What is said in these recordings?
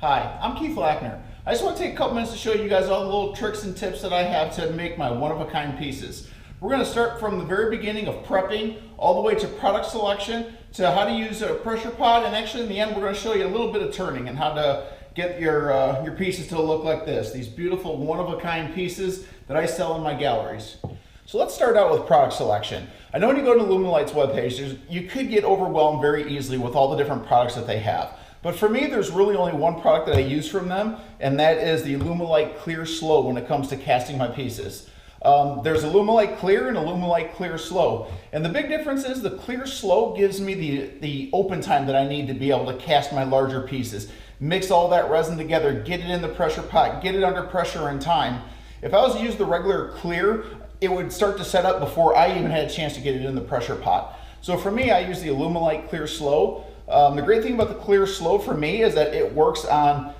Hi, I'm Keith Lackner. I just want to take a couple minutes to show you guys all the little tricks and tips that I have to make my one-of-a-kind pieces. We're going to start from the very beginning of prepping all the way to product selection to how to use a pressure pot, and actually in the end we're going to show you a little bit of turning and how to get your pieces to look like this. These beautiful one-of-a-kind pieces that I sell in my galleries. So let's start out with product selection. I know when you go to Alumilite's webpage, you could get overwhelmed very easily with all the different products that they have. But for me, there's really only one product that I use from them, and that is the Alumilite Clear Slow when it comes to casting my pieces. There's Alumilite Clear and Alumilite Clear Slow. And the big difference is the Clear Slow gives me the open time that I need to be able to cast my larger pieces. Mix all that resin together, get it in the pressure pot, get it under pressure in time. If I was to use the regular Clear, it would start to set up before I even had a chance to get it in the pressure pot. So for me, I use the Alumilite Clear Slow. The great thing about the Clear Slow for me is that it works on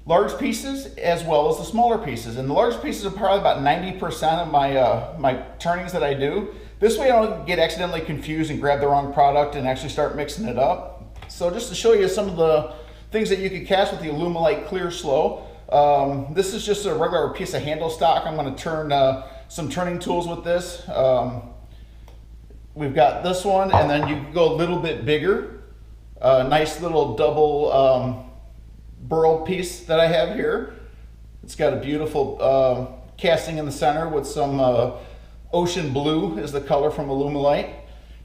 large pieces as well as the smaller pieces. And the large pieces are probably about 90% of my turnings that I do. This way I don't get accidentally confused and grab the wrong product and actually start mixing it up. So just to show you some of the things that you could cast with the Alumilite Clear Slow. This is just a regular piece of handle stock. I'm going to turn some turning tools with this. We've got this one, and then you can go a little bit bigger. Nice little double burl piece that I have here. It's got a beautiful casting in the center with some ocean blue is the color from Alumilite.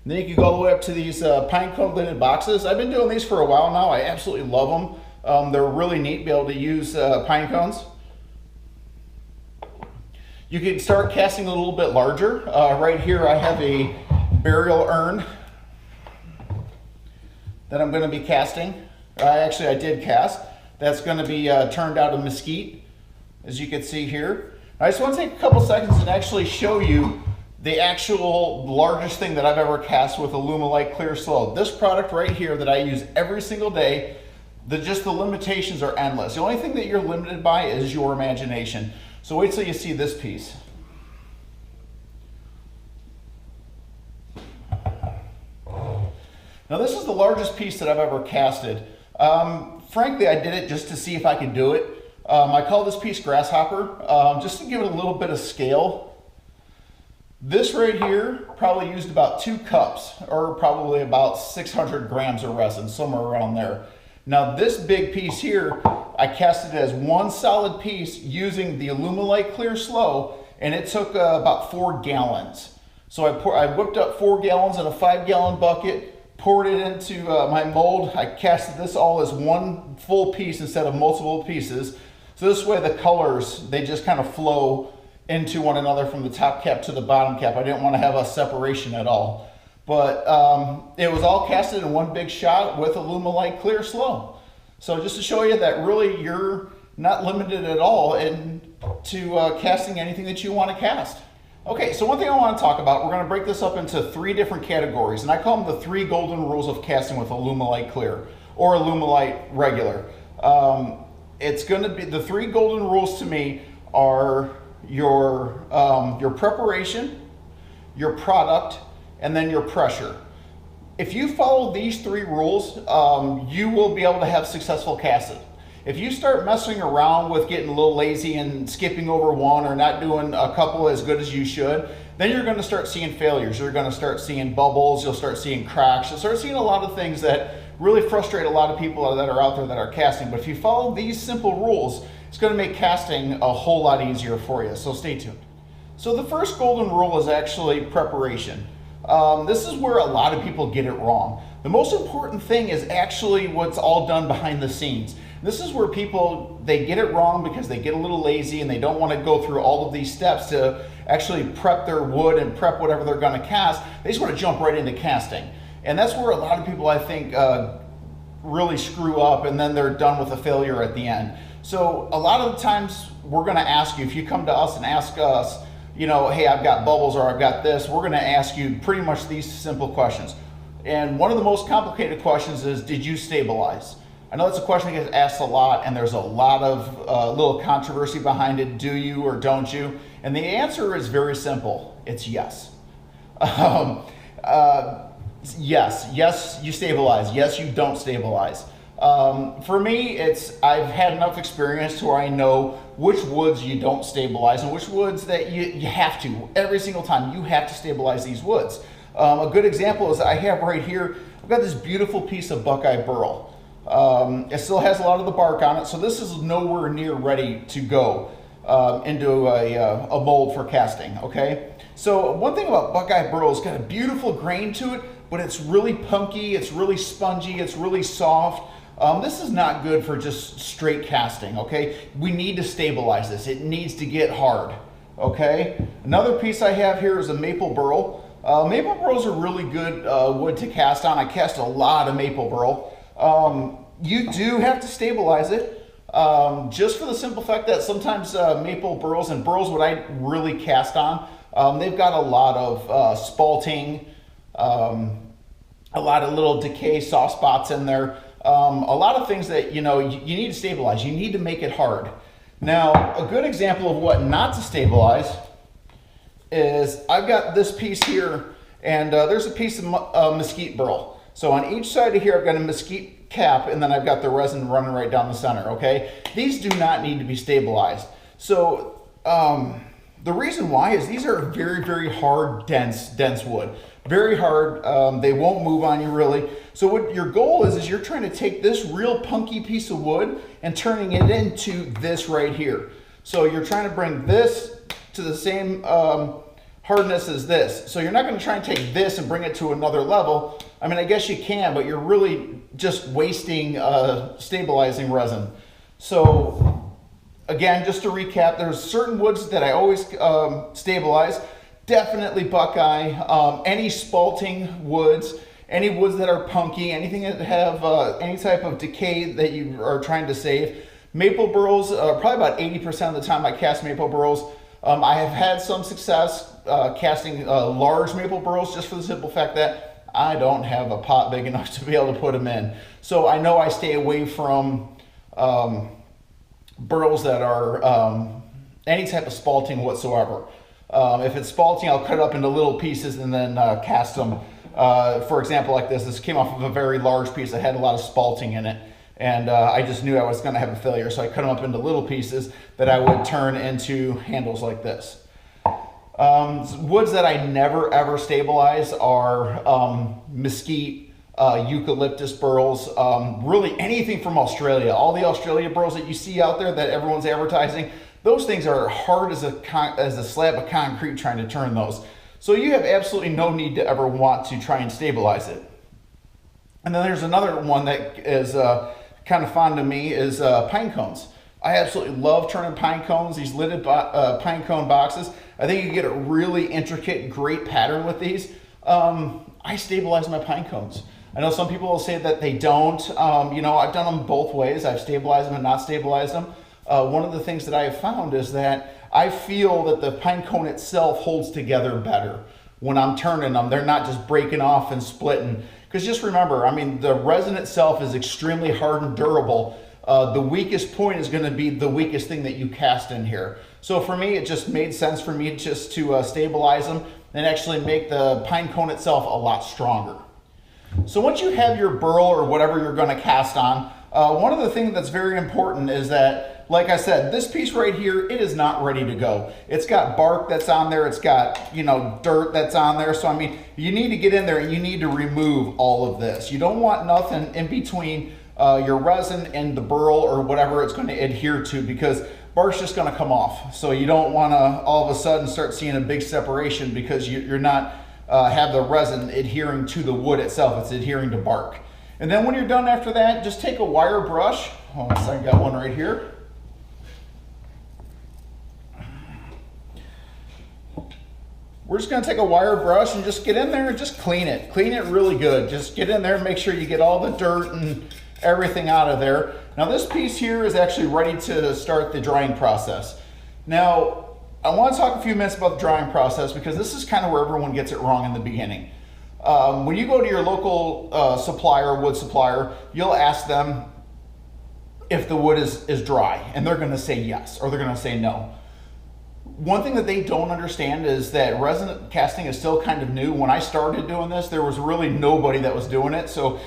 And then you can go all the way up to these pine cone lidded boxes. I've been doing these for a while now. I absolutely love them. They're really neat to be able to use pine cones. You can start casting a little bit larger. Right here I have a burial urn that I'm going to be casting. Actually, I did cast. That's going to be turned out of mesquite, as you can see here. I just want to take a couple seconds and actually show you the actual largest thing that I've ever cast with Alumilite Clear Slow. This product right here that I use every single day, just the limitations are endless. The only thing that you're limited by is your imagination. So wait till you see this piece. Now this is the largest piece that I've ever casted. Frankly, I did it just to see if I could do it. I call this piece Grasshopper, just to give it a little bit of scale. This right here probably used about 2 cups, or probably about 600 grams of resin, somewhere around there. Now this big piece here, I cast it as one solid piece using the Alumilite Clear Slow, and it took about 4 gallons. So I whipped up 4 gallons in a 5-gallon bucket, poured it into my mold. I casted this all as one full piece instead of multiple pieces. So this way the colors, they just kind of flow into one another from the top cap to the bottom cap. I didn't want to have a separation at all. But it was all casted in one big shot with Alumilite Clear Slow. So just to show you that really you're not limited at all to casting anything that you want to cast. Okay, so one thing I want to talk about, we're going to break this up into 3 different categories, and I call them the 3 golden rules of casting with Alumilite Clear or Alumilite regular. It's going to be, the 3 golden rules to me are your preparation, your product, and then your pressure. If you follow these 3 rules, you will be able to have successful casting. If you start messing around with getting a little lazy and skipping over one or not doing a couple as good as you should, then you're going to start seeing failures. You're going to start seeing bubbles, you'll start seeing cracks, you'll start seeing a lot of things that really frustrate a lot of people that are out there that are casting. But if you follow these simple rules, it's going to make casting a whole lot easier for you, so stay tuned. So the first golden rule is actually preparation. This is where a lot of people get it wrong. The most important thing is actually what's all done behind the scenes. This is where people, they get it wrong because they get a little lazy and they don't want to go through all of these steps to actually prep their wood and prep whatever they're going to cast. They just want to jump right into casting. And that's where a lot of people, I think, really screw up, and then they're done with a failure at the end. So a lot of the times we're going to ask you, if you come to us and ask us, you know, hey, I've got bubbles or I've got this, we're going to ask you pretty much these simple questions. And one of the most complicated questions is, did you stabilize? I know that's a question that gets asked a lot, and there's a lot of little controversy behind it. Do you or don't you? And the answer is very simple. It's yes. Yes, you stabilize. Yes, you don't stabilize. For me, I've had enough experience to where I know which woods you don't stabilize and which woods that you have to. Every single time you have to stabilize these woods. A good example is I have right here, I've got this beautiful piece of buckeye burl. It still has a lot of the bark on it, so this is nowhere near ready to go into a mold for casting, okay? So one thing about buckeye burl is it's got a beautiful grain to it, but it's really punky, it's really spongy, it's really soft. This is not good for just straight casting, okay? We need to stabilize this. It needs to get hard, okay? Another piece I have here is a maple burl. Maple burls are really good wood to cast on. I cast a lot of maple burl. You do have to stabilize it, just for the simple fact that sometimes maple burls and burls what I really cast on, they've got a lot of spalting, a lot of little decay soft spots in there. A lot of things that you need to stabilize. You need to make it hard. Now, a good example of what not to stabilize is I've got this piece here, and there's a piece of mesquite burl. So on each side of here, I've got a mesquite cap, and then I've got the resin running right down the center, okay? These do not need to be stabilized. So the reason why is these are very, very hard, dense wood. Very hard, they won't move on you really. So what your goal is you're trying to take this real punky piece of wood and turning it into this right here. So you're trying to bring this to the same hardness as this. So you're not going to try and take this and bring it to another level. I mean, I guess you can, but you're really just wasting stabilizing resin. So again, just to recap, there's certain woods that I always stabilize. Definitely buckeye, any spalting woods, any woods that are punky, anything that have any type of decay that you are trying to save. Maple burls, probably about 80% of the time I cast maple burls. I have had some success casting large maple burls just for the simple fact that I don't have a pot big enough to be able to put them in. So I know I stay away from burls that are any type of spalting whatsoever. If it's spalting, I'll cut it up into little pieces and then cast them. For example, like this came off of a very large piece that had a lot of spalting in it. And I just knew I was going to have a failure, so I cut them up into little pieces that I would turn into handles like this. Woods that I never ever stabilize are mesquite, eucalyptus burls, really anything from Australia. All the Australia burls that you see out there that everyone's advertising, those things are hard as a slab of concrete trying to turn those. So you have absolutely no need to ever want to try and stabilize it. And then there's another one that is kind of fond of me is pine cones. I absolutely love turning pine cones, these lidded pine cone boxes. I think you get a really intricate, great pattern with these. I stabilize my pine cones. I know some people will say that they don't. I've done them both ways. I've stabilized them and not stabilized them. One of the things that I have found is that I feel that the pine cone itself holds together better when I'm turning them. They're not just breaking off and splitting. Because just remember, I mean, the resin itself is extremely hard and durable. The weakest point is going to be the weakest thing that you cast in here. So for me, it just made sense for me just to stabilize them and actually make the pine cone itself a lot stronger. So once you have your burl or whatever you're going to cast on, one of the things that's very important is that, like I said, this piece right here, it is not ready to go. It's got bark that's on there. It's got, dirt that's on there. So, I mean, you need to get in there and you need to remove all of this. You don't want nothing in between your resin and the burl or whatever it's going to adhere to, because bark's just going to come off. So you don't want to all of a sudden start seeing a big separation because you're not have the resin adhering to the wood itself. It's adhering to bark. And then when you're done after that, just take a wire brush. Oh, I got one right here. We're just going to take a wire brush and just get in there and just clean it. Clean it really good. Just get in there and make sure you get all the dirt and everything out of there. Now this piece here is actually ready to start the drying process. Now, I want to talk a few minutes about the drying process because this is kind of where everyone gets it wrong in the beginning. When you go to your local supplier, wood supplier, you'll ask them if the wood is dry, and they're going to say yes, or they're going to say no. One thing that they don't understand is that resin casting is still kind of new. When I started doing this, there was really nobody that was doing it. So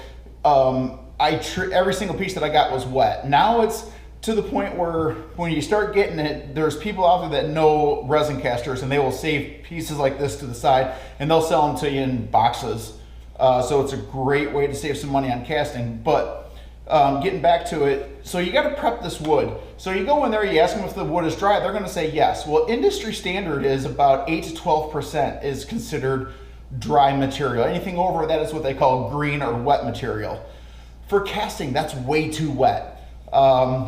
every single piece that I got was wet. Now it's to the point where when you start getting it, there's people out there that know resin casters, and they will save pieces like this to the side, and they'll sell them to you in boxes. So it's a great way to save some money on casting. But getting back to it, so you got to prep this wood. So you go in there, you ask them if the wood is dry, they're going to say yes. Well, industry standard is about 8 to 12% is considered dry material. Anything over that is what they call green or wet material. For casting, that's way too wet.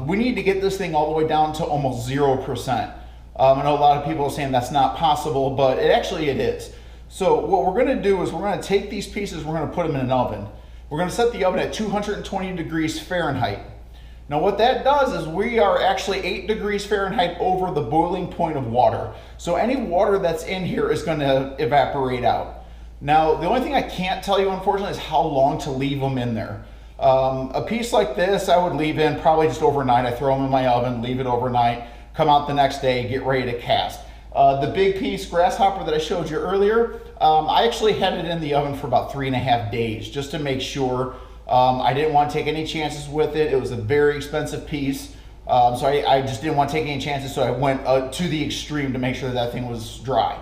We need to get this thing all the way down to almost 0%. I know a lot of people are saying that's not possible, but it is. So what we're going to do is we're going to take these pieces, we're going to put them in an oven. We're going to set the oven at 220 degrees Fahrenheit. Now what that does is we are actually 8 degrees Fahrenheit over the boiling point of water. So any water that's in here is going to evaporate out. Now the only thing I can't tell you, unfortunately, is how long to leave them in there. A piece like this I would leave in probably just overnight. I throw them in my oven, leave it overnight, come out the next day, get ready to cast. The big piece grasshopper that I showed you earlier, I actually had it in the oven for about 3.5 days just to make sure. I didn't want to take any chances with it. It was a very expensive piece, so I just didn't want to take any chances, so I went to the extreme to make sure that thing was dry.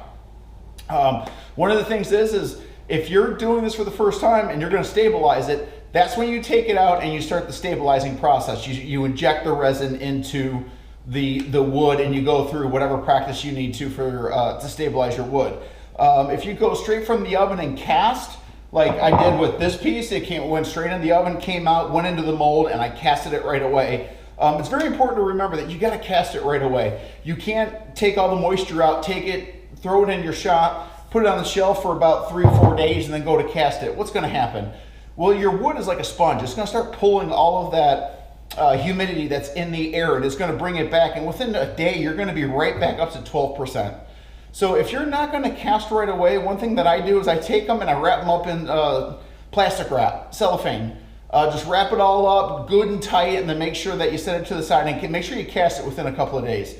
One of the things is if you're doing this for the first time and you're going to stabilize it, that's when you take it out and you start the stabilizing process. You inject the resin into the wood, and you go through whatever practice you need to stabilize your wood. If you go straight from the oven and cast, like I did with this piece, went straight in the oven, came out, went into the mold, and I casted it right away. It's very important to remember that you got to cast it right away. You can't take all the moisture out, take it, throw it in your shop, put it on the shelf for about 3 or 4 days, and then go to cast it. What's going to happen? Well, your wood is like a sponge. It's going to start pulling all of that humidity that's in the air, and it's going to bring it back, and within a day you're going to be right back up to 12%. So if you're not going to cast right away, one thing that I do is I take them and I wrap them up in plastic wrap, cellophane. Just wrap it all up good and tight, and then make sure that you set it to the side, and make sure you cast it within a couple of days.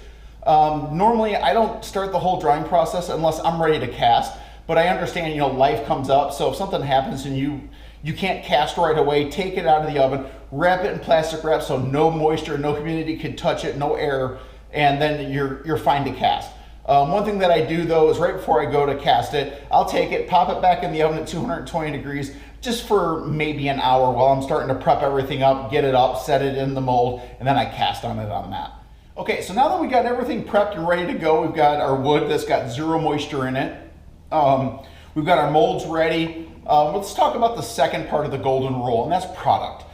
Normally I don't start the whole drying process unless I'm ready to cast, but I understand, life comes up, so if something happens and you can't cast right away, take it out of the oven, wrap it in plastic wrap so no moisture, no humidity can touch it, no air, and then you're fine to cast. One thing that I do though is right before I go to cast it, I'll take it, pop it back in the oven at 220 degrees just for maybe an hour while I'm starting to prep everything up, get it up, set it in the mold, and then I cast on it on that. Okay, so now that we got everything prepped and ready to go, we've got our wood that's got 0 moisture in it. We've got our molds ready. Let's talk about the second part of the golden rule, and that's product.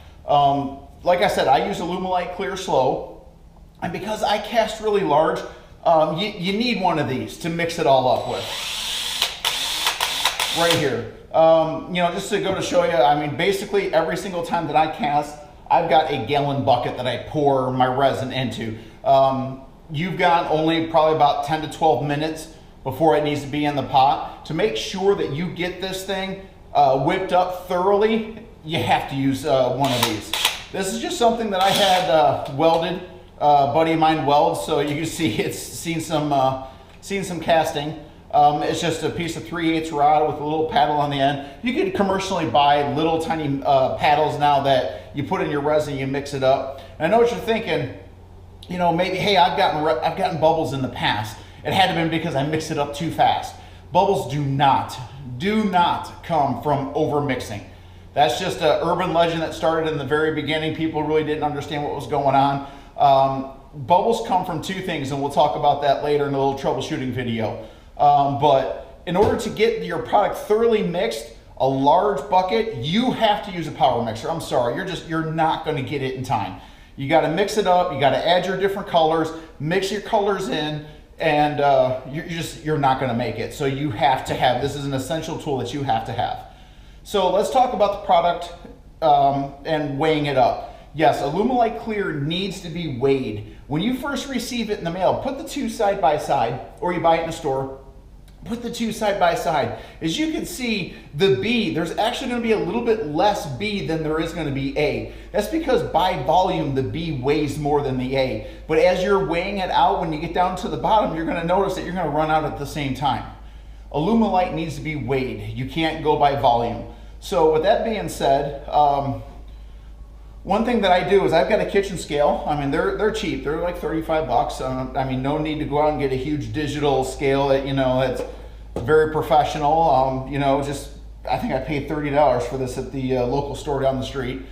Like I said, I use Alumilite Clear Slow, and because I cast really large, you need one of these to mix it all up with. Right here. Just to go to show you, I mean, basically every single time that I cast, I've got a gallon bucket that I pour my resin into. You've got only probably about 10 to 12 minutes before it needs to be in the pot. To make sure that you get this thing whipped up thoroughly, you have to use one of these. This is just something that I had welded, a buddy of mine welds, so you can see it's seen some casting. It's just a piece of 3/8 rod with a little paddle on the end. You can commercially buy little tiny paddles now that you put in your resin, you mix it up. And I know what you're thinking, maybe, hey, I've gotten bubbles in the past. It had to have been because I mixed it up too fast. Bubbles do not come from over mixing. That's just an urban legend that started in the very beginning. People really didn't understand what was going on. Bubbles come from 2 things, and we'll talk about that later in a little troubleshooting video. But in order to get your product thoroughly mixed, a large bucket, you have to use a power mixer. I'm sorry, you're not going to get it in time. You got to mix it up. You got to add your different colors, mix your colors in, and you're not going to make it. So you have to have, this is an essential tool that you have to have. So let's talk about the product and weighing it up. Yes, Alumilite Clear needs to be weighed. When you first receive it in the mail, put the 2 side by side, or you buy it in a store, put the 2 side by side. As you can see, the B, there's actually going to be a little bit less B than there is going to be A. That's because by volume, the B weighs more than the A. But as you're weighing it out, when you get down to the bottom, you're going to notice that you're going to run out at the same time. Alumilite needs to be weighed. You can't go by volume. So with that being said, One thing that I do is I've got a kitchen scale. I mean, they're cheap. They're like 35 bucks. I mean, no need to go out and get a huge digital scale that, you know, that's very professional. You know, just, I think I paid $30 for this at the local store down the street.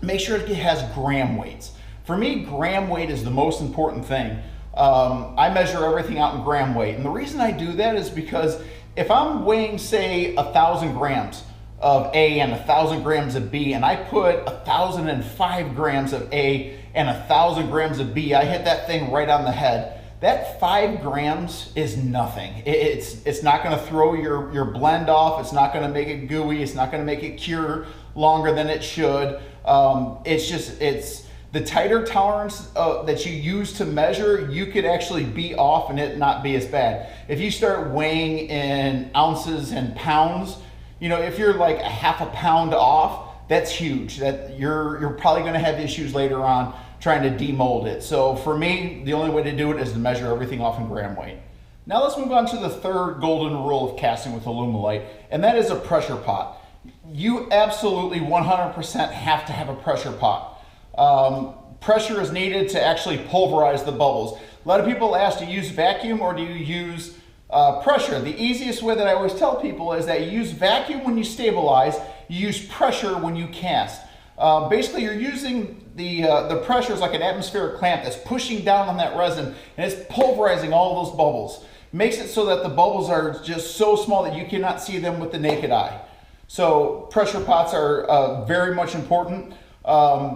Make sure it has gram weights. For me, gram weight is the most important thing. I measure everything out in gram weight. And the reason I do that is because if I'm weighing, say, 1,000 grams of A and 1,000 grams of B, and I put 1,005 grams of A and 1,000 grams of B, I hit that thing right on the head. That 5 grams is nothing. It's not gonna throw your blend off. It's not gonna make it gooey. It's not gonna make it cure longer than it should. It's the tighter tolerance that you use to measure, you could actually be off and it not be as bad. If you start weighing in ounces and pounds, you know, if you're like a half a pound off, that's huge. That you're probably going to have issues later on trying to demold it. So for me, the only way to do it is to measure everything off in gram weight. Now let's move on to the third golden rule of casting with Alumilite, and that is a pressure pot. You absolutely 100% have to have a pressure pot. Pressure is needed to actually pulverize the bubbles. A lot of people ask, do you use vacuum or do you use pressure? The easiest way that I always tell people is that you use vacuum when you stabilize, you use pressure when you cast. Basically, you're using the pressure is like an atmospheric clamp that's pushing down on that resin, and it's pulverizing all those bubbles. Makes it so that the bubbles are just so small that you cannot see them with the naked eye. So pressure pots are very much important.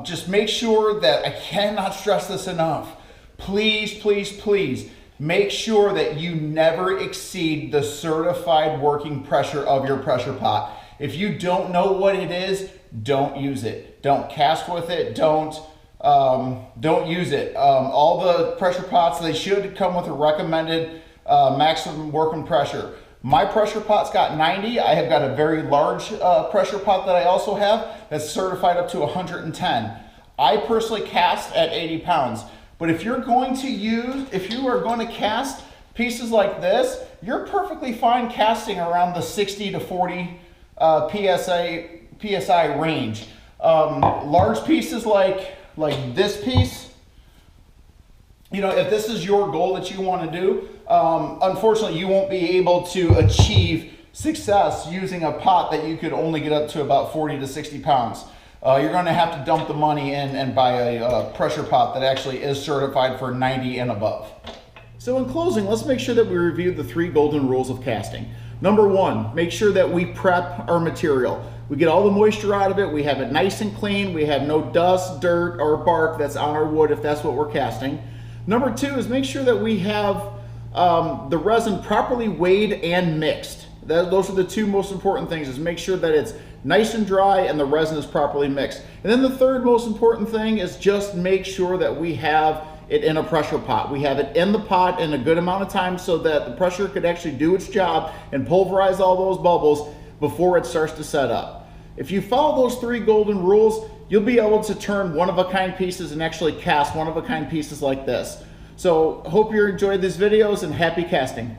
Just make sure that, I cannot stress this enough, please, please, please, make sure that you never exceed the certified working pressure of your pressure pot. If you don't know what it is, don't use it. Don't cast with it. Don't use it. All the pressure pots, they should come with a recommended maximum working pressure. My pressure pot's got 90. I have got a very large pressure pot that I also have that's certified up to 110. I personally cast at 80 pounds. But if you're going to cast pieces like this, you're perfectly fine casting around the 60 to 40 PSI range. Large pieces like this piece, you know, if this is your goal that you want to do, unfortunately you won't be able to achieve success using a pot that you could only get up to about 40 to 60 pounds. You're going to have to dump the money in and buy a pressure pot that actually is certified for 90 and above. So in closing, let's make sure that we review the 3 golden rules of casting. Number 1, make sure that we prep our material. We get all the moisture out of it, we have it nice and clean, we have no dust, dirt, or bark that's on our wood if that's what we're casting. Number 2 is make sure that we have the resin properly weighed and mixed. Those are the 2 most important things, is make sure that it's nice and dry and the resin is properly mixed. And then the 3rd most important thing is just make sure that we have it in a pressure pot. We have it in the pot in a good amount of time so that the pressure could actually do its job and pulverize all those bubbles before it starts to set up. If you follow those 3 golden rules, you'll be able to turn one-of-a-kind pieces and actually cast one-of-a-kind pieces like this. So hope you enjoyed these videos and happy casting.